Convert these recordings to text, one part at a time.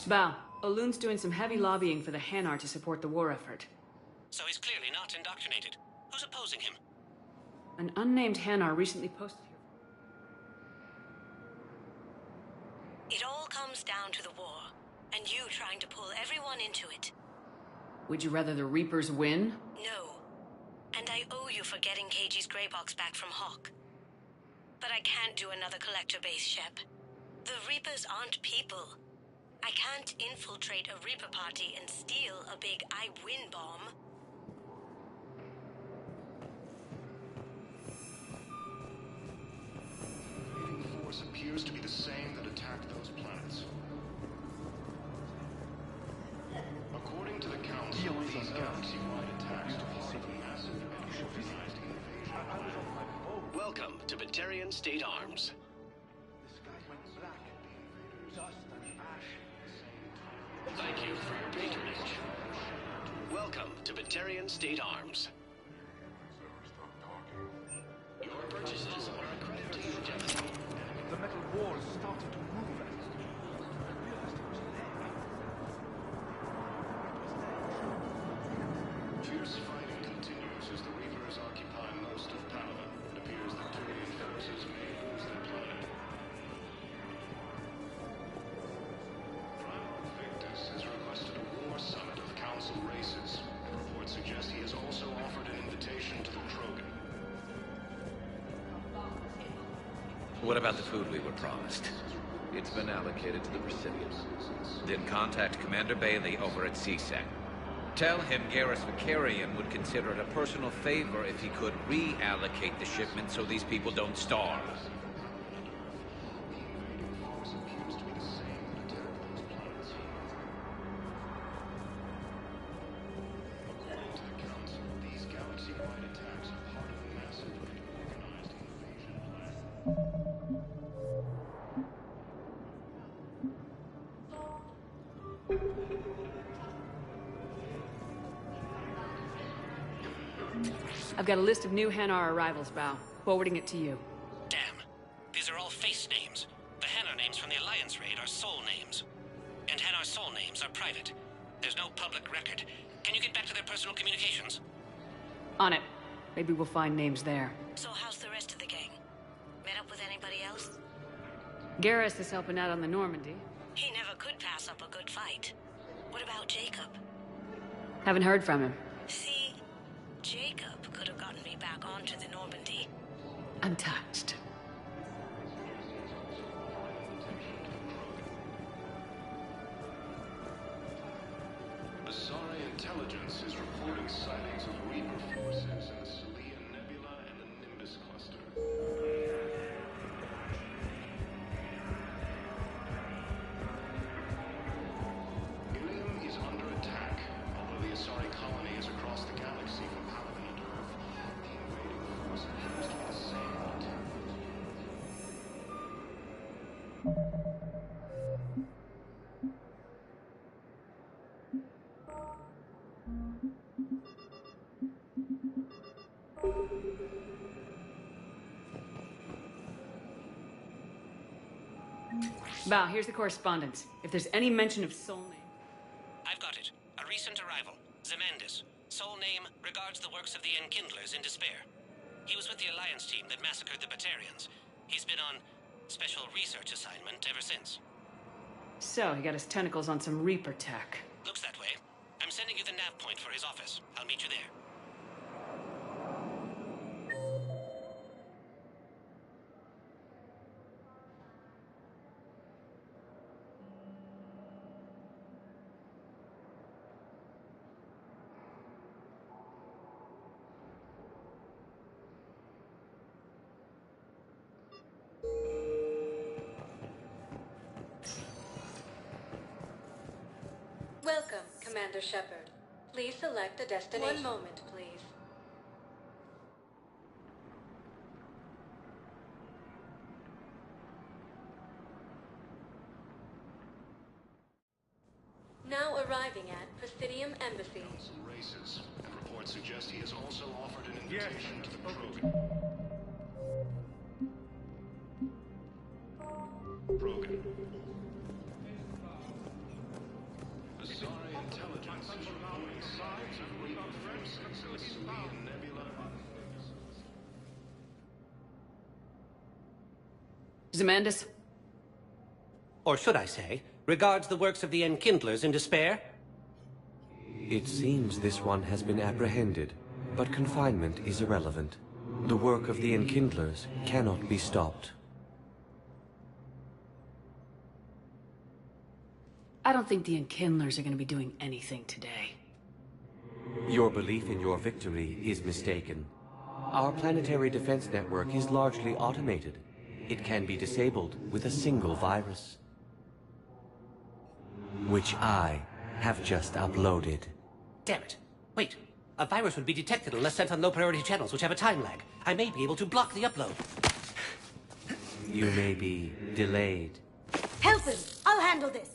Bao, Olun's doing some heavy lobbying for the Hanar to support the war effort. So he's clearly not indoctrinated. Who's opposing him? An unnamed Hanar recently posted here. It all comes down to the war, and you trying to pull everyone into it. Would you rather the Reapers win? No. And I owe you for getting KG's grey box back from Hawk. But I can't do another collector base, Shep. The Reapers aren't people. I can't infiltrate a Reaper party and steal a big I win bomb. The invading force appears to be the same that attacked those planets. According to the Council, these galaxy-wide attacks are part of a massive organized invasion. Welcome to Batarian State Arms. The sky went black. Dust and ash. Thank you for your patronage. Welcome to Batarian State Arms. Your purchases are a credit to you, gentlemen. The metal walls started to move and I realized it was there. Fierce fighting continues as the Reapers occupy most of Panama. It appears that Turian forces may lose their planet. Primarch Victus has requested a war summit of Council races. Reports suggest he has also offered an invitation to the Krogan. What about the food we were promised? It's been allocated to the Presidians. Then contact Commander Bailey over at CSEC. Tell him Garrus Vicarian would consider it a personal favor if he could reallocate the shipment so these people don't starve. I've got a list of new Hanar arrivals, Bao. Forwarding it to you. Damn. These are all face names. The Hanar names from the Alliance raid are soul names. And Hanar soul names are private. There's no public record. Can you get back to their personal communications? On it. Maybe we'll find names there. So how's the rest of the gang? Met up with anybody else? Garrus is helping out on the Normandy. He never could pass up a good fight. What about Jacob? Haven't heard from him. See, Jacob could have gotten me back onto the Normandy. Untouched. Asari intelligence is reporting sightings of Reaper forces in the Selene Nebula and the Nimbus cluster. Ilium is under attack, although the Asari colony is across the galaxy from Paladin and Earth. The invading force appears to be the same that attacked Bao, here's the correspondence. If there's any mention of soul name... I've got it. A recent arrival. Zemandis. Soul name regards the works of the Enkindlers in despair. He was with the Alliance team that massacred the Batarians. He's been on special research assignment ever since. So, he got his tentacles on some Reaper tech. Looks that way. I'm sending you the nav point for his office. I'll meet you there. Welcome, Commander Shepard. Please select a destination. One moment, please. Now arriving at Presidium Embassy. Council races, and reports suggest he has also offered an invitation to the Krogan. Krogan. the Salian Nebula. Zemandis? Or should I say, regards the works of the Enkindlers in despair? It seems this one has been apprehended, but confinement is irrelevant. The work of the Enkindlers cannot be stopped. I don't think the Enkindlers are going to be doing anything today. Your belief in your victory is mistaken. Our planetary defense network is largely automated. It can be disabled with a single virus, which I have just uploaded. Damn it. Wait. A virus would be detected unless sent on low-priority channels, which have a time lag. I may be able to block the upload. You may be delayed. Help him! I'll handle this!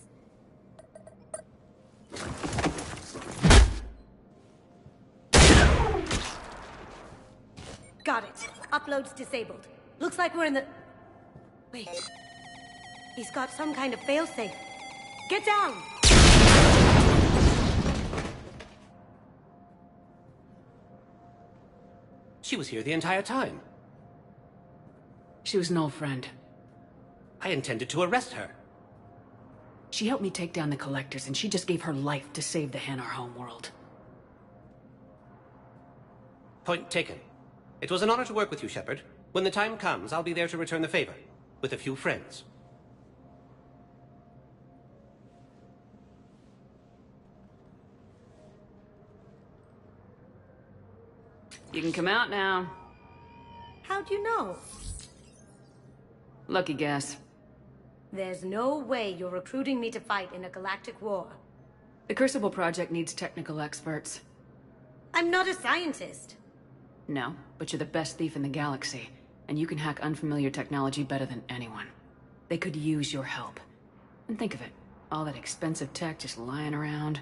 Got it. Upload's disabled. Looks like we're in the... Wait. He's got some kind of failsafe. Get down! She was here the entire time. She was an old friend. I intended to arrest her. She helped me take down the Collectors, and she just gave her life to save the Hanar homeworld. Point taken. It was an honor to work with you, Shepard. When the time comes, I'll be there to return the favor. With a few friends. You can come out now. How'd you know? Lucky guess. There's no way you're recruiting me to fight in a galactic war. The Crucible Project needs technical experts. I'm not a scientist. No, but you're the best thief in the galaxy, and you can hack unfamiliar technology better than anyone. They could use your help. And think of it, all that expensive tech just lying around.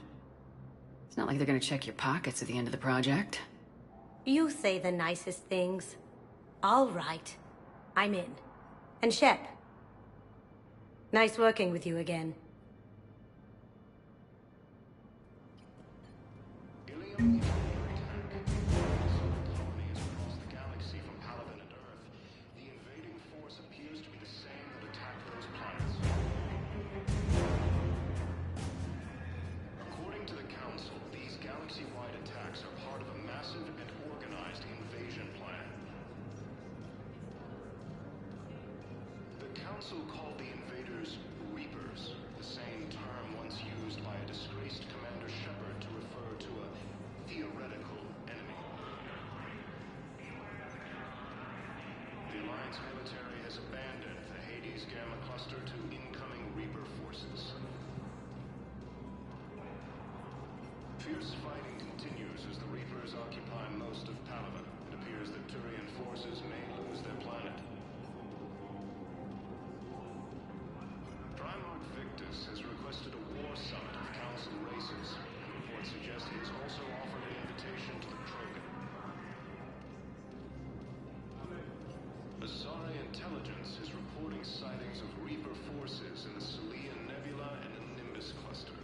It's not like they're gonna check your pockets at the end of the project. You say the nicest things. All right. I'm in. And Shep. Nice working with you again. Ilium is under attack. Colonies across the galaxy from Paladin and Earth. The invading force appears to be the same that attacked those planets. According to the Council, these galaxy-wide attacks are part of a massive and organized invasion plan. The Council called the invaders Reapers, the same term once used by a disgraced Commander Shepard to refer to a theoretical enemy. The Alliance military has abandoned the Hades Gamma Cluster to incoming Reaper forces. Fierce fighting continues as the Reapers occupy most of Paladin. It appears that Turian forces may lose their planet. Primarch Victus has requested a war summit of Council races. Reports suggest he has also offered an invitation to the Krogan. Azari intelligence is reporting sightings of Reaper forces in the Salian Nebula and the Nimbus cluster.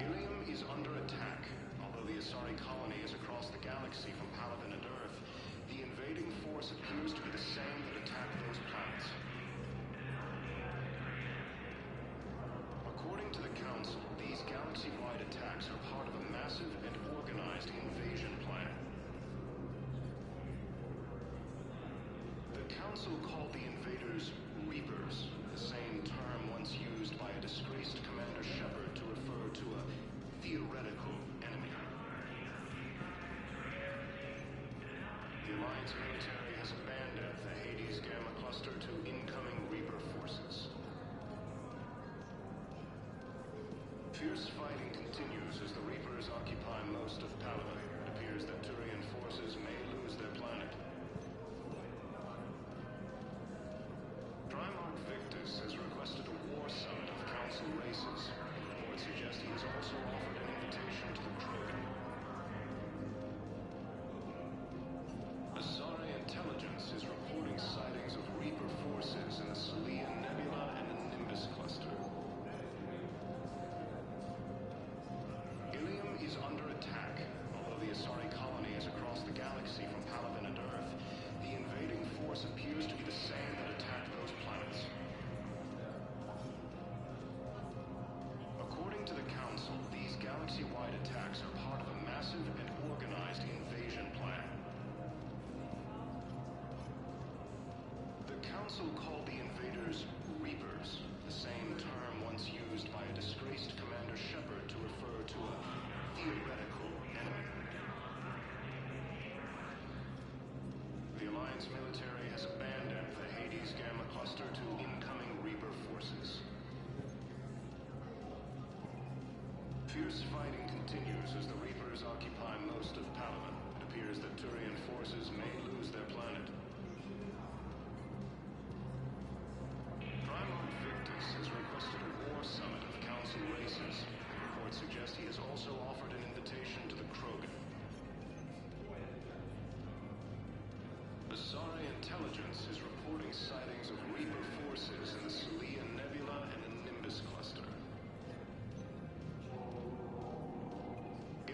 Ilium is under attack. Although the Asari colony is across the galaxy from Paladin and Earth, the invading force appears to be the same that attacked those planets. According to the Council, these galaxy-wide attacks are part of a massive and organized invasion plan. The Council called the invaders Reapers, the same term once used by a disgraced Commander Shepard to refer to a theoretical enemy. The Alliance military has abandoned the Hades Gamma Cluster to incoming Reaper forces. Fierce fighting continues as the Reapers occupy most of Paladin. It appears that Turian forces may lose their planet. Primarch Victus has requested a war summit of Council races. Reports suggest he has also offered an invitation to the Krogan. Azari intelligence is reporting sightings of Reaper forces in the Salian Nebula and the Nimbus cluster. Ilium galaxy-wide attacks are part of a massive and organized invasion plan. The Council called the invaders Reapers, the same term once used by a disgraced Commander Shepard to refer to a theoretical enemy. The Alliance military has abandoned the Hades Gamma Cluster to incoming Reaper forces. Fierce fighting continues as the Reapers occupy most of Palaven. It appears that Turian forces may lose their planet. Primarch Victus has requested a war summit of Council races. Reports suggest he has also offered an invitation to the Krogan. Asari intelligence is reporting sightings of Reaper forces in the Celia Nebula and the Nimbus cluster.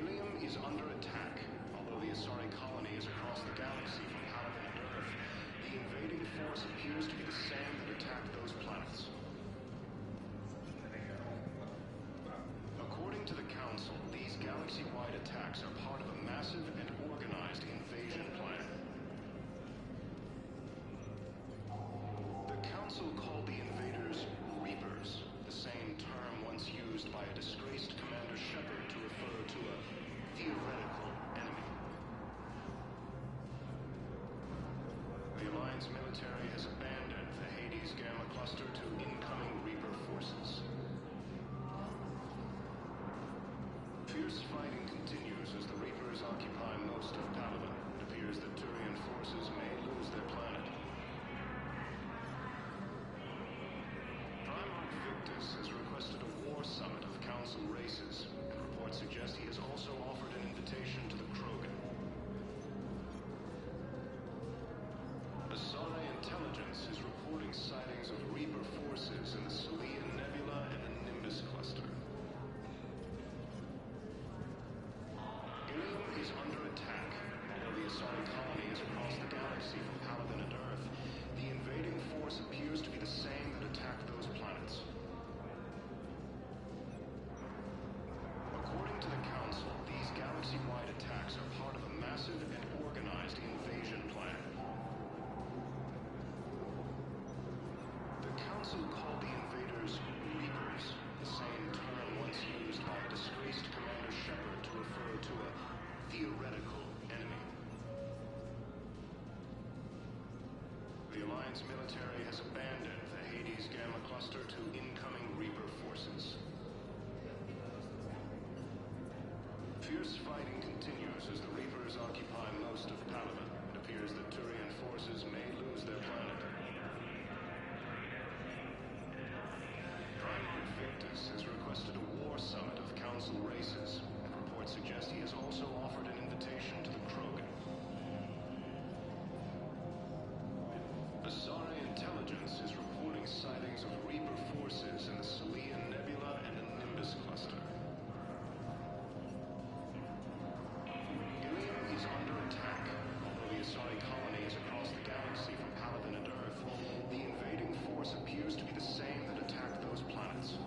Ilium is under attack. Although the Asari colony is across the galaxy from Palaven and Earth, the invading force appears to be the same that attacked those planets. According to the Council, these galaxy-wide attacks are part of a massive and organized invasion plan. The Council called the invaders Reapers, the same term once used by a disgraced Commander Shepard to refer to a theoretical enemy. The Alliance military has abandoned the Hades Gamma Cluster to incoming Reaper forces. Fierce fighting continues as the Reapers occupy most of Palaven. It appears that Turian forces may lose their planet. Primarch Victus has requested a war summit of Council races, and reports suggest he has also offered an invitation to the Krogan. Asari intelligence is reporting sightings of Reaper forces in the Celia Nebula and the Nimbus cluster. Ilium is under attack. Although the Asari colony is across the galaxy from Palaven and Earth, the invading force appears to be the same that attacked those planets. According to the Council, these galaxy-wide attacks are part of a massive and organized invasion plan. The Council called the invaders Reapers, the same term once used by a disgraced Commander Shepard to refer to a theoretical enemy. The Alliance military has abandoned the Hades Gamma Cluster to incoming Reaper forces. Fierce fighting continues as the Reapers occupy most of Palaven. It appears that Turian forces may lose their planet. Primarch Victus has requested a war summit of Council races, and reports suggest he has also offered an invitation to the Krogan. Asari intelligence is reporting sightings of Reaper forces in the Celia Nebula and the Nimbus cluster. Ilium is under attack. Although the Asari colony is across the galaxy from Palaven and Earth, the invading force appears to be the same that attacked those planets.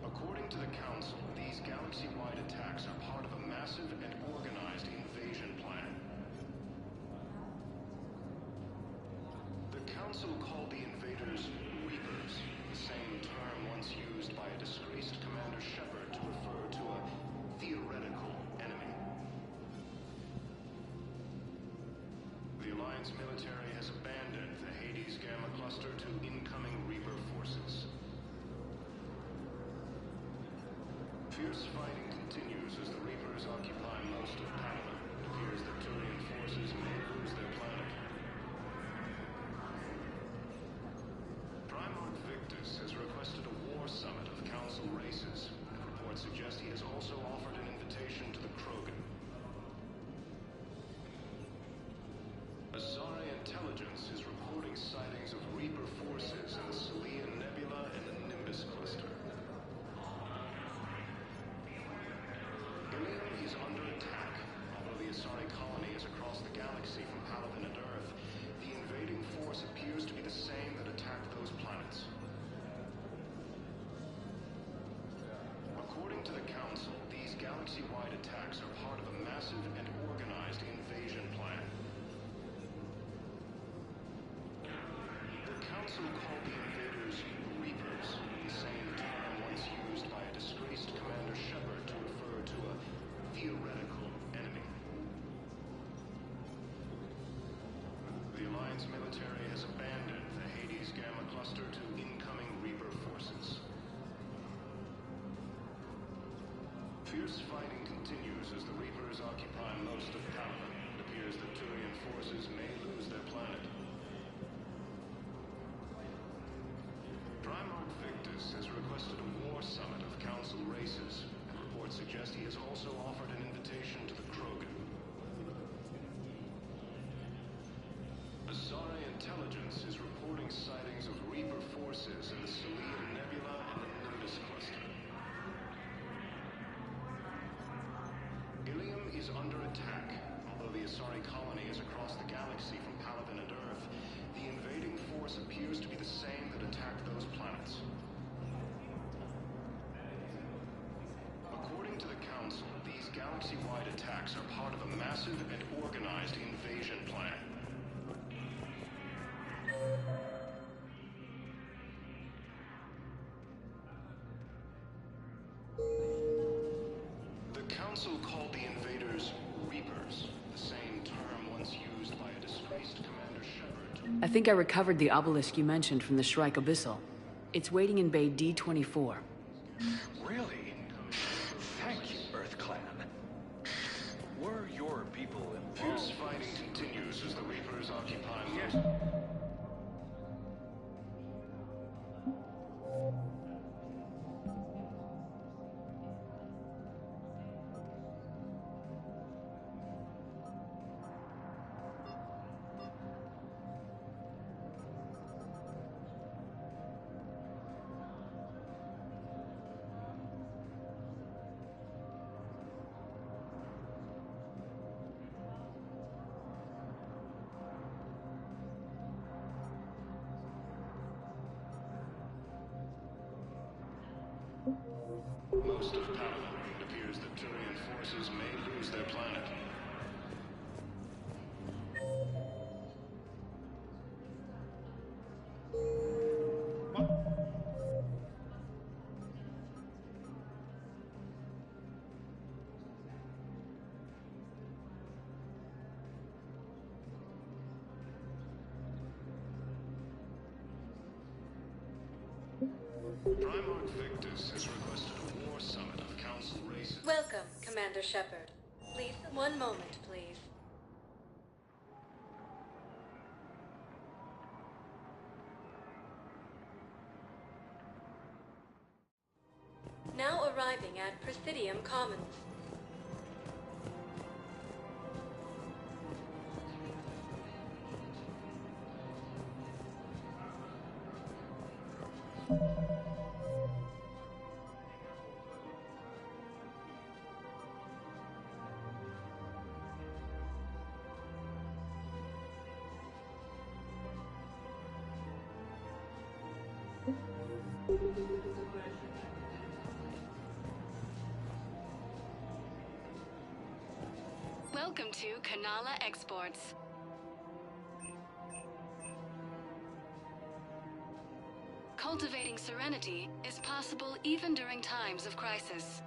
According to the Council, these galaxy-wide attacks are part of a massive and organized invasion plan. The Council called the invaders Reapers, the same term once used by a disgraced Commander Shepard to refer to a theoretical enemy. The Alliance military has abandoned the Hades Gamma Cluster to incoming Reaper forces. Fierce fighting continues as the Reapers occupy most of Palaven. It appears that Turian forces may lose their planet. Primarch Victus has requested a war summit of Council races, and reports suggest he has also offered an invitation to the Krogan. Asari intelligence is reporting sightings of Reaper forces in the Celia Nebula and the Nimbus cluster. Ilium is under attack. Although the Asari colony is across the galaxy from Palaven and Earth, the invading force appears to be the same that attacked those planets. attacks are part of a massive and organized invasion plan. The Council called the invaders Reapers, the same term once used by a disgraced Commander Shepard to refer to a theoretical enemy. The Alliance military has abandoned the Hades Gamma Cluster to incoming Reaper forces. Fierce fighting continues as the Reapers occupy most of Palaven. It appears that Turian forces may lose their planet. Primarch Victus has requested a war summit of Council races, and reports suggest he has also offered an invitation to the Krogan. Asari intelligence is reporting sightings of Reaper forces in the Selene Nebula and the Nimbus Cluster. Ilium is under attack. Although the Asari colony is across the galaxy from Palaven and Earth, the invading force appears to be the same that attacked those planets. According to the Council, these galaxy-wide attacks are part of a massive and organized invasion plan. The Council called the invaders Reapers, the same term once used by a disgraced Commander Shepard. I think I recovered the obelisk you mentioned from the Shrike Abyssal. It's waiting in Bay D-24. Really? Thank you, Earth Clan. Were your people involved? Fierce fighting continues as the Reapers occupy Yes. most... Most of Palaven. It appears that Turian forces may lose their planet. Primarch Victus has requested a war summit of Council races. Welcome, Commander Shepard. Please, one moment, please. Now arriving at Presidium Commons. Welcome to Kanala Exports. Cultivating serenity is possible even during times of crisis.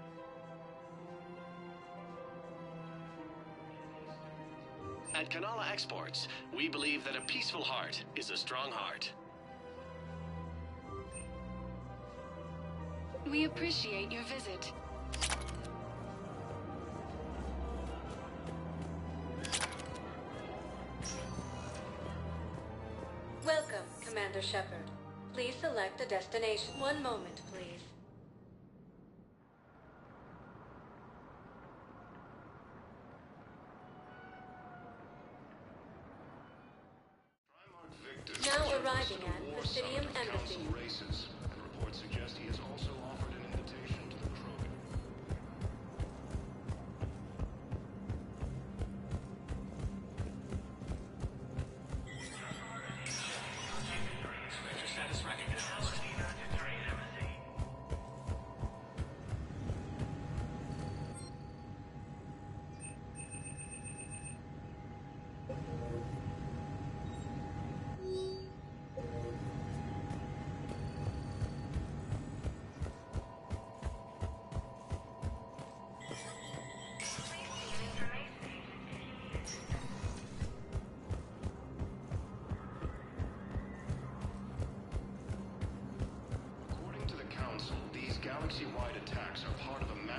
At Kanala Exports, we believe that a peaceful heart is a strong heart. We appreciate your visit. Welcome, Commander Shepard. Please select a destination. One moment, please. Primarch Victus Now has arriving requested a at war Presidium summit of Embassy. Council races, and reports suggest he has also offered an invitation to the Krogan.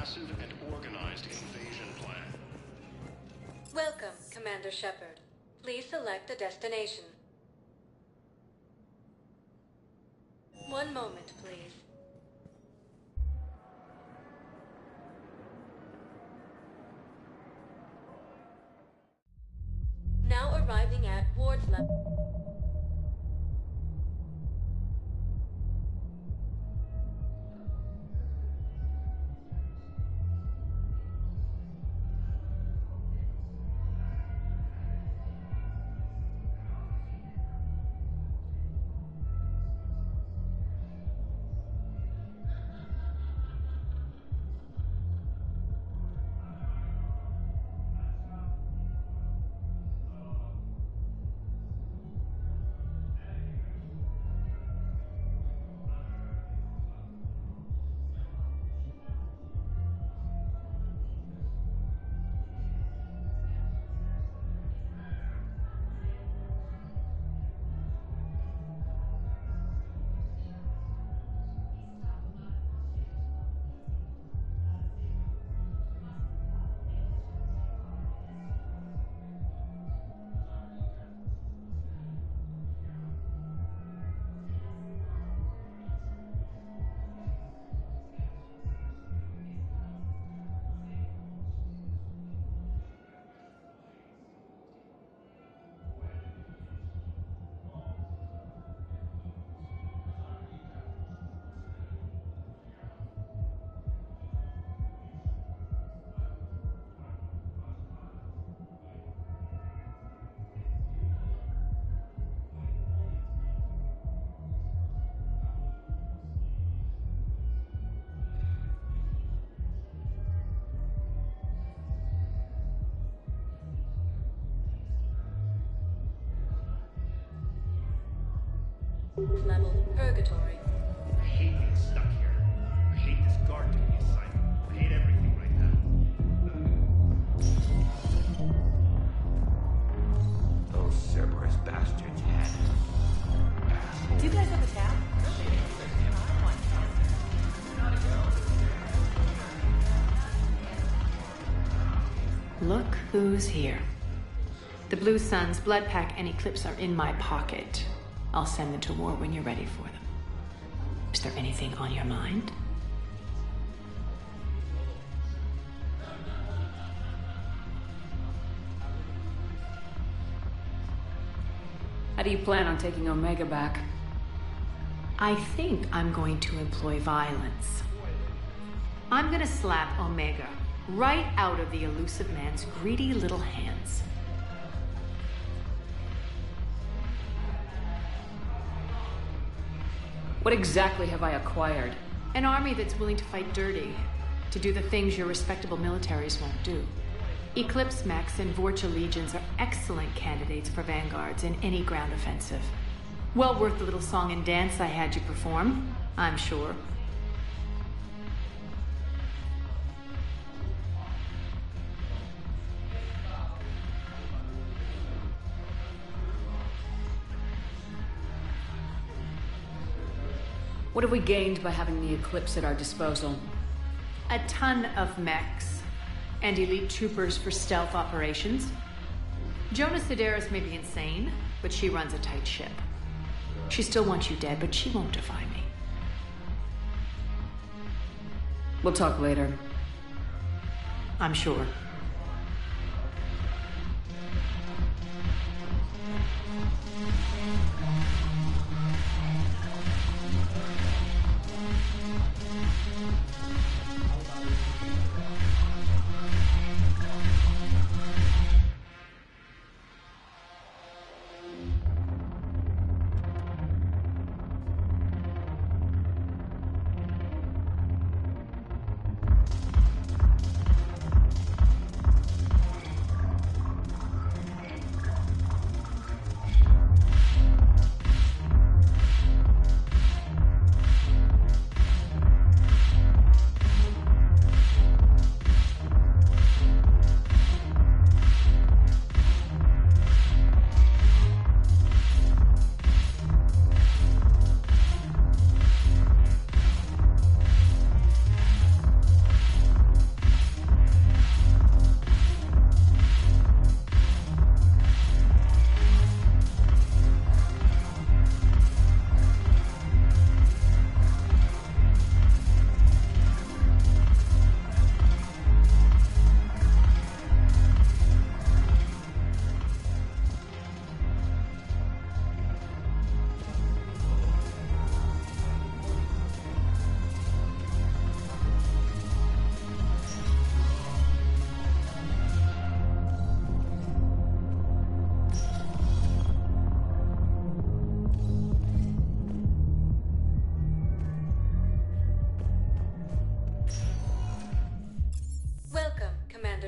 massive and organized invasion plan. Welcome, Commander Shepard. Please select a destination. One moment, please. Now arriving at Ward's level. Level Purgatory. I hate being stuck here. I hate this guard doing the assignment. I hate everything right now. Those Cerberus bastards had it. Do you guys have a tab? Look who's here. The Blue Suns, Blood Pack, and Eclipse are in my pocket. I'll send them to war when you're ready for them. Is there anything on your mind? How do you plan on taking Omega back? I think I'm going to employ violence. I'm gonna slap Omega right out of the elusive man's greedy little hands. What exactly have I acquired? An army that's willing to fight dirty, to do the things your respectable militaries won't do. Eclipse Mechs and Vorcha Legions are excellent candidates for vanguards in any ground offensive. Well worth the little song and dance I had you perform, I'm sure. What have we gained by having the Eclipse at our disposal? A ton of mechs and elite troopers for stealth operations. Jonas Sedaris may be insane, but she runs a tight ship. She still wants you dead, but she won't defy me. We'll talk later. I'm sure.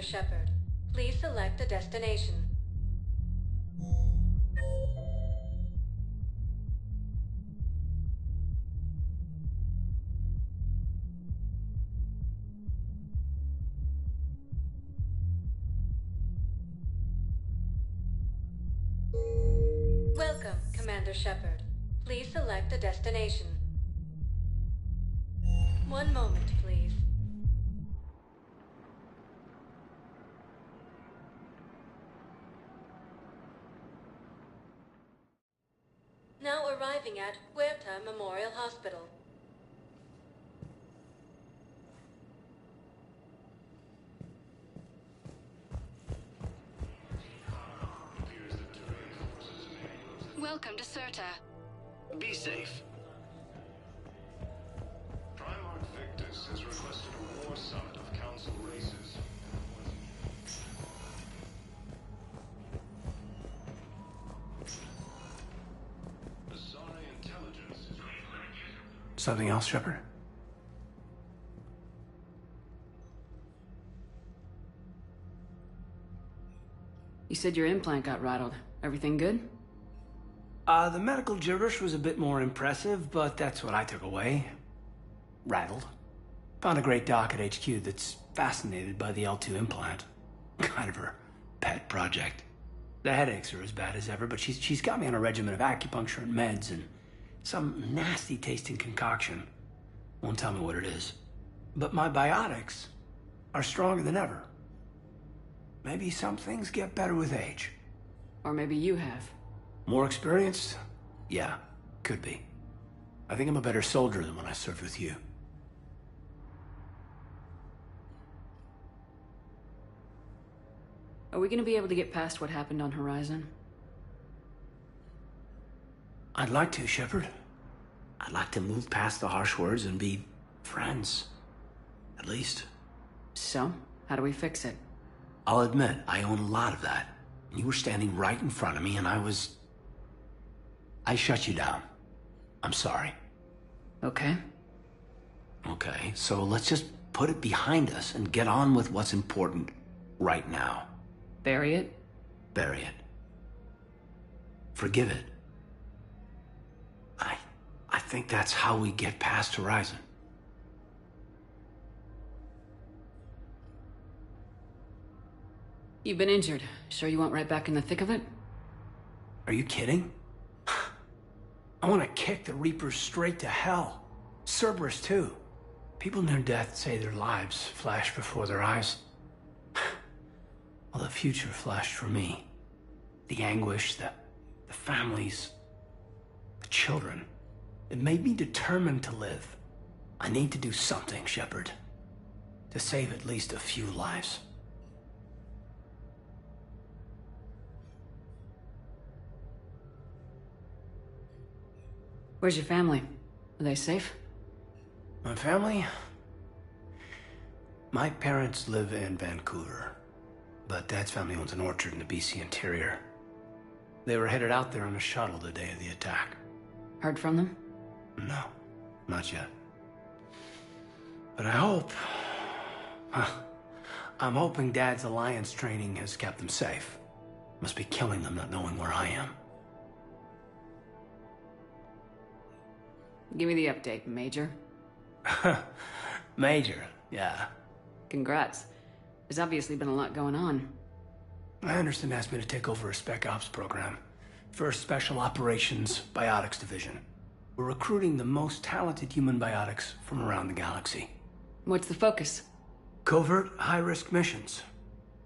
Commander Shepard. Please select a destination. Welcome, Commander Shepard. Please select a destination. One moment, please. Now arriving at Huerta Memorial Hospital. Welcome to Serta. Be safe. Primarch Victus has requested a war summit of Council races. Asari intelligence is... Something else, Shepard? You said your implant got rattled. Everything good? The medical gibberish was a bit more impressive, but that's what I took away. Rattled. Found a great doc at HQ that's fascinated by the L2 implant. Kind of her pet project. The headaches are as bad as ever, but she's got me on a regimen of acupuncture and meds and some nasty tasting concoction. Won't tell me what it is. But my biotics are stronger than ever. Maybe some things get better with age. Or maybe you have. More experienced? Yeah, could be. I think I'm a better soldier than when I served with you. Are we gonna be able to get past what happened on Horizon? I'd like to, Shepard. I'd like to move past the harsh words and be friends. At least. So, how do we fix it? I'll admit, I own a lot of that. You were standing right in front of me and I shut you down. I'm sorry. Okay. Okay, so let's just put it behind us and get on with what's important right now. Bury it? Bury it. Forgive it. I think that's how we get past Horizon. You've been injured. Sure you want right back in the thick of it? Are you kidding? I want to kick the Reapers straight to hell. Cerberus, too. People near death say their lives flash before their eyes. Well, the future flashed for me. The anguish, the families, the children. It made me determined to live. I need to do something, Shepard. To save at least a few lives. Where's your family? Are they safe? My family? My parents live in Vancouver, but Dad's family owns an orchard in the BC interior. They were headed out there on a shuttle the day of the attack. Heard from them? No, not yet. But I hope... I'm hoping Dad's Alliance training has kept them safe. Must be killing them not knowing where I am. Give me the update, Major. Major, yeah. Congrats. There's obviously been a lot going on. Anderson asked me to take over a Spec Ops program. First Special Operations Biotics Division. We're recruiting the most talented human biotics from around the galaxy. What's the focus? Covert, high-risk missions.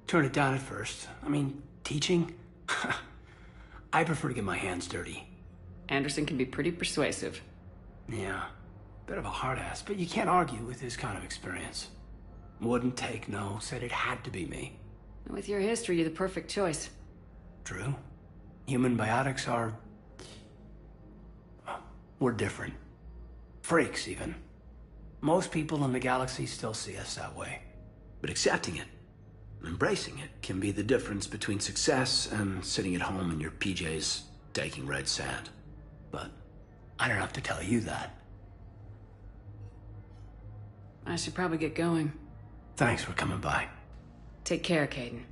Turn it down at first. I mean, teaching? I prefer to get my hands dirty. Anderson can be pretty persuasive. Yeah, bit of a hard ass, but you can't argue with his kind of experience. Wouldn't take no, said it had to be me. With your history, you're the perfect choice. True. Human biotics are... we're different. Freaks, even. Most people in the galaxy still see us that way. But accepting it, embracing it, can be the difference between success and sitting at home in your PJs taking red sand. But I don't have to tell you that. I should probably get going. Thanks for coming by. Take care, Caden.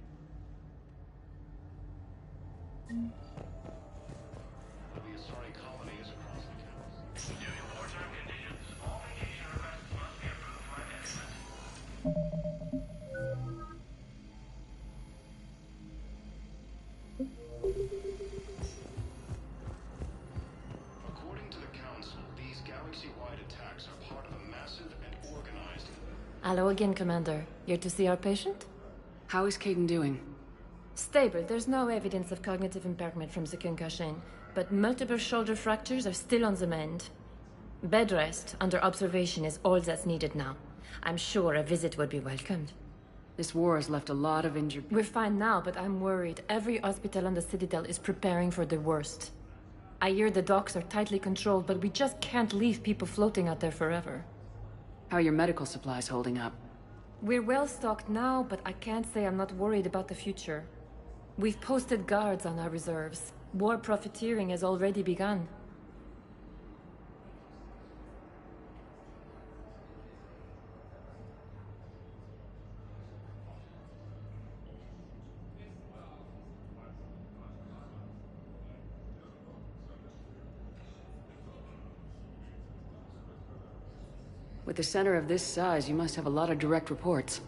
According to the Council, these galaxy-wide attacks are part of a massive and organized... Hello again, Commander. Here to see our patient? How is Caden doing? Stable. There's no evidence of cognitive impairment from the concussion, but multiple shoulder fractures are still on the mend. Bed rest under observation is all that's needed now. I'm sure a visit would be welcomed. This war has left a lot of injured... We're fine now, but I'm worried. Every hospital on the Citadel is preparing for the worst. I hear the docks are tightly controlled, but we just can't leave people floating out there forever. How are your medical supplies holding up? We're well stocked now, but I can't say I'm not worried about the future. We've posted guards on our reserves. War profiteering has already begun. With a center of this size, you must have a lot of direct reports.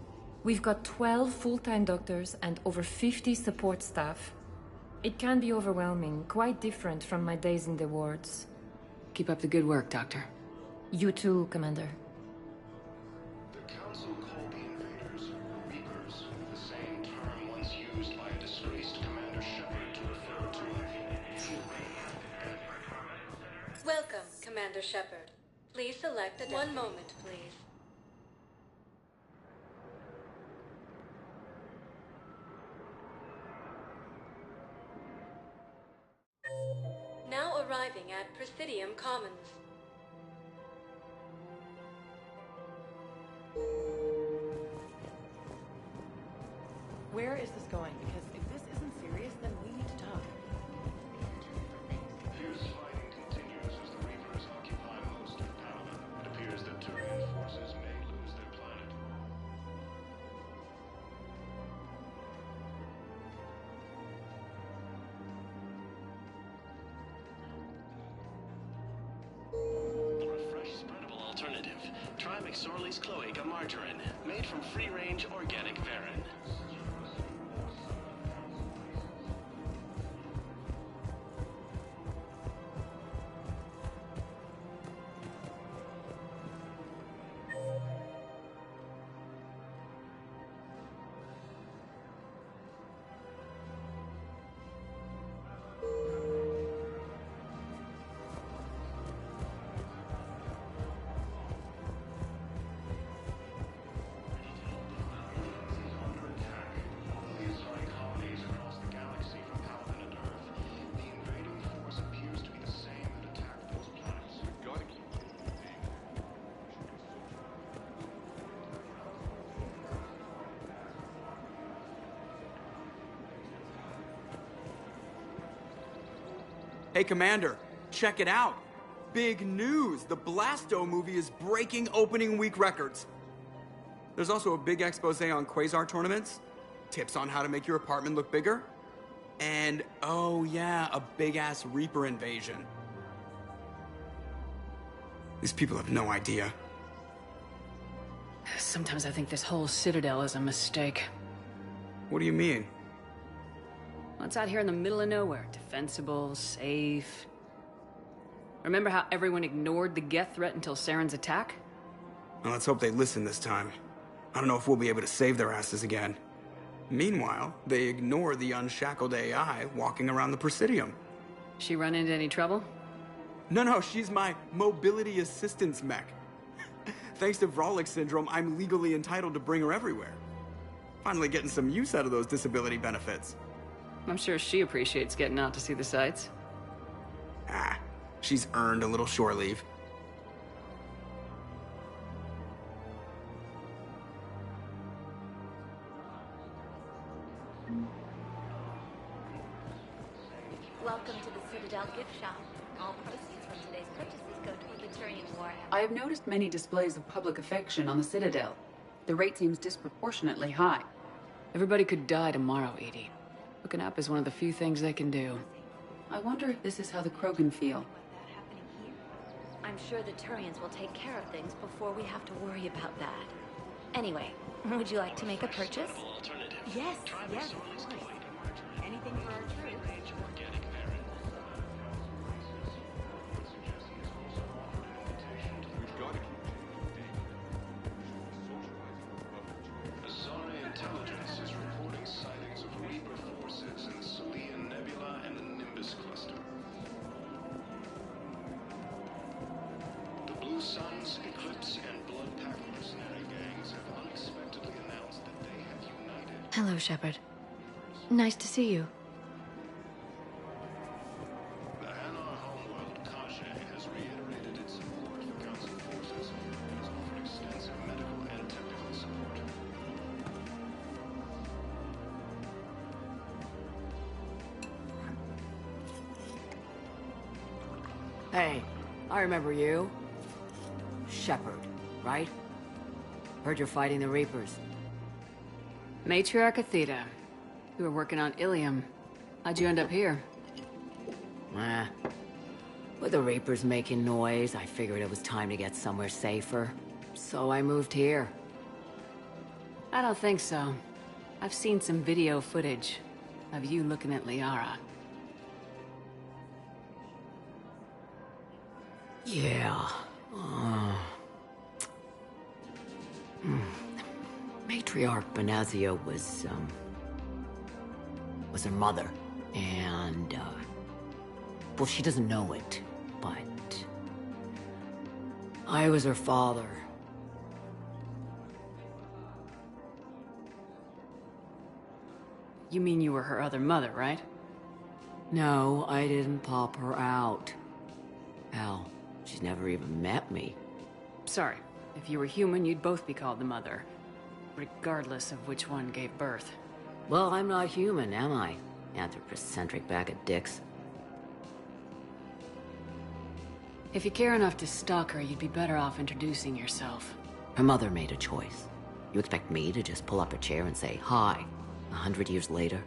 We've got 12 full-time doctors and over 50 support staff. It can be overwhelming, quite different from my days in the wards. Keep up the good work, Doctor. You too, Commander. The Council called the invaders Reapers, the same term once used by a disgraced Commander Shepard to refer to a... Welcome, Commander Shepard. Please select a... One moment, please. Now arriving at Presidium Commons. Where is this going? Because if this isn't serious, then we need to talk. Fierce fighting continues as the Reapers occupy most of Paladin. It appears that Turian forces may lose their planet. For a fresh, spreadable alternative, try McSorley's Cloaca Margarine, made from free-range organic varin. Hey, Commander, check it out. Big news! The Blasto movie is breaking opening week records. There's also a big expose on Quasar tournaments, tips on how to make your apartment look bigger, and, oh yeah, a big-ass Reaper invasion. These people have no idea. Sometimes I think this whole Citadel is a mistake. What do you mean? Well, it's out here in the middle of nowhere. Defensible, safe. Remember how everyone ignored the Geth threat until Saren's attack? Well, let's hope they listen this time. I don't know if we'll be able to save their asses again. Meanwhile, they ignore the unshackled AI walking around the Presidium. She run into any trouble? No, she's my mobility assistance mech. Thanks to Vrolic syndrome, I'm legally entitled to bring her everywhere. Finally getting some use out of those disability benefits. I'm sure she appreciates getting out to see the sights. Ah, she's earned a little shore leave. Welcome to the Citadel gift shop. All proceeds from today's purchases go to the Turian War. I have noticed many displays of public affection on the Citadel. The rate seems disproportionately high. Everybody could die tomorrow, Edie. Hooking up is one of the few things they can do. I wonder if this is how the Krogan feel. I'm sure the Turians will take care of things before we have to worry about that. Anyway, would you like to make a purchase? Yes, yes, of course. Anything for our troops. Azari intelligence is reporting sightings of Reaper forces in the Salian Nebula and the Nimbus cluster. The Blue Suns, Eclipse, and Blood Pact mercenary gangs have unexpectedly announced that they have united. Hello, Shepard. Nice to see you. The Hanar homeworld, Kashe, has reiterated its support for Council forces and has offered extensive medical and technical support. Hey, I remember you. Shepard, right? Heard you're fighting the Reapers. Matriarch Athena. You were working on Ilium. How'd you end up here? With the Reapers making noise, I figured it was time to get somewhere safer. So I moved here. I don't think so. I've seen some video footage of you looking at Liara. Yeah. Matriarch Benazia was her mother. And, well, she doesn't know it, but I was her father. You mean you were her other mother, right? No, I didn't pop her out. Hell, she's never even met me. Sorry. If you were human, you'd both be called the mother. Regardless of which one gave birth. Well, I'm not human, am I? Anthropocentric bag of dicks. If you care enough to stalk her, you'd be better off introducing yourself. Her mother made a choice. You expect me to just pull up a chair and say hi 100 years later?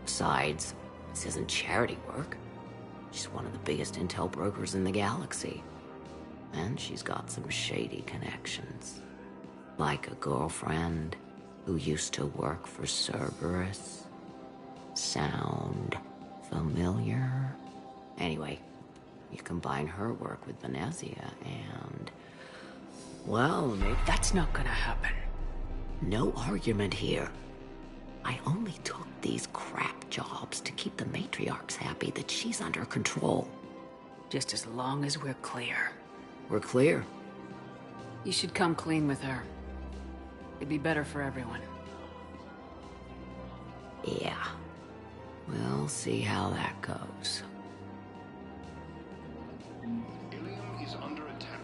Besides, this isn't charity work. She's one of the biggest intel brokers in the galaxy. And she's got some shady connections. Like a girlfriend who used to work for Cerberus. Sound familiar? Anyway, you combine her work with Benazia and... well, maybe... That's not gonna happen. No argument here. I only took these crap jobs to keep the matriarchs happy that she's under control. Just as long as we're clear. We're clear. You should come clean with her. It'd be better for everyone. Yeah. We'll see how that goes. Ilium is under attack.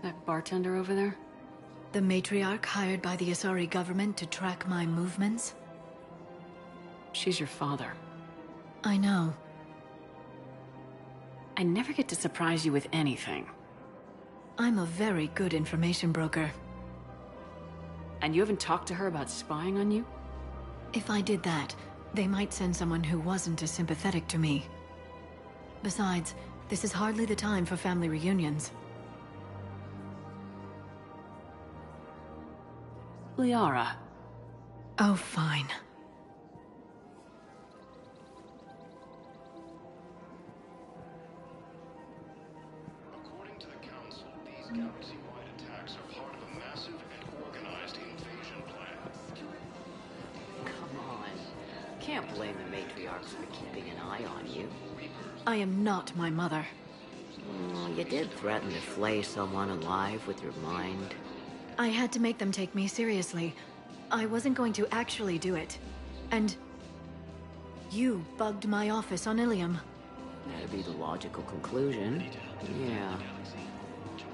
That bartender over there? The matriarch hired by the Asari government to track my movements? She's your father. I know. I never get to surprise you with anything. I'm a very good information broker. And you haven't talked to her about spying on you? If I did that, they might send someone who wasn't as sympathetic to me. Besides, this is hardly the time for family reunions. Liara. Oh, fine. According to the Council, these galaxy-wide attacks are part of a massive and organized invasion plan. Come on. Can't blame the matriarchs for keeping an eye on you. I am not my mother. Well, you did threaten to flay someone alive with your mind. I had to make them take me seriously. I wasn't going to actually do it. And... you bugged my office on Ilium. That'd be the logical conclusion. Yeah.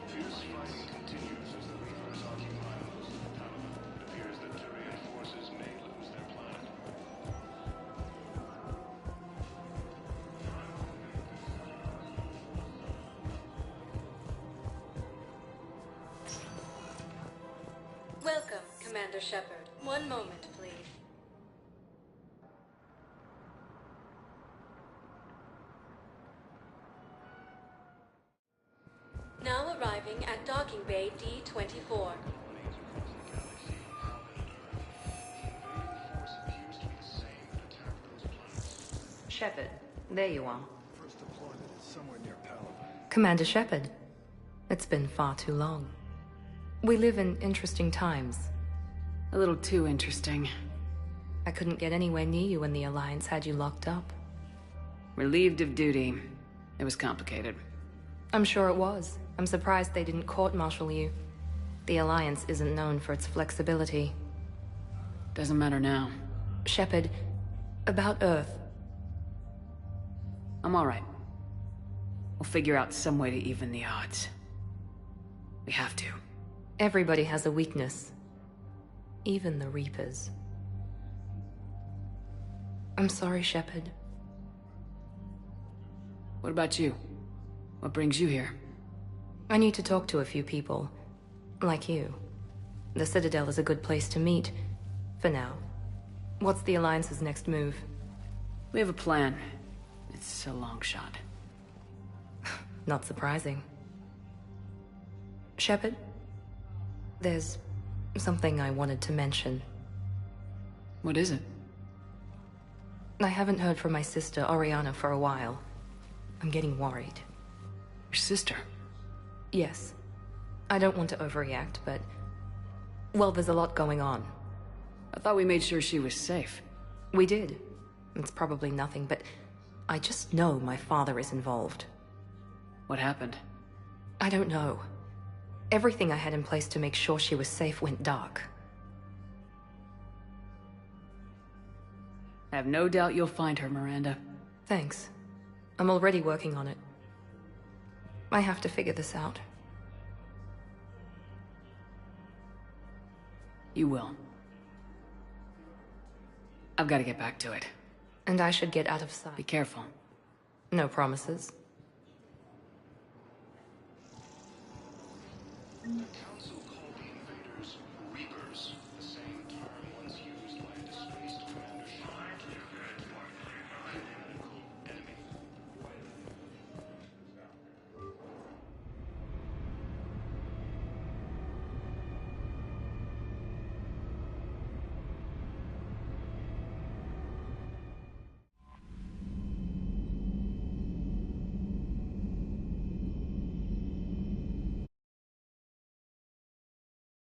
Fierce fighting continues as the Reapers occupy most of the Palace. It appears that Turian forces may lose their planet. Commander Shepard. One moment, please. Now arriving at docking bay D-24. Shepard, there you are. First deployment is somewhere near Palaver. Commander Shepard. It's been far too long. We live in interesting times. A little too interesting. I couldn't get anywhere near you when the Alliance had you locked up. Relieved of duty. It was complicated. I'm sure it was. I'm surprised they didn't court-martial you. The Alliance isn't known for its flexibility. Doesn't matter now. Shepard, about Earth. I'm all right. We'll figure out some way to even the odds. We have to. Everybody has a weakness. Even the Reapers. I'm sorry, Shepard. What about you? What brings you here? I need to talk to a few people. Like you. The Citadel is a good place to meet. For now. What's the Alliance's next move? We have a plan. It's a long shot. Not surprising. Shepard? There's something I wanted to mention. What is it? I haven't heard from my sister, Oriana, for a while. I'm getting worried. Your sister? Yes. I don't want to overreact, but... well, there's a lot going on. I thought we made sure she was safe. We did. It's probably nothing, but... I just know my father is involved. What happened? I don't know. Everything I had in place to make sure she was safe went dark. I have no doubt you'll find her, Miranda. Thanks. I'm already working on it. I have to figure this out. You will. I've got to get back to it. And I should get out of sight. Be careful. No promises. The Council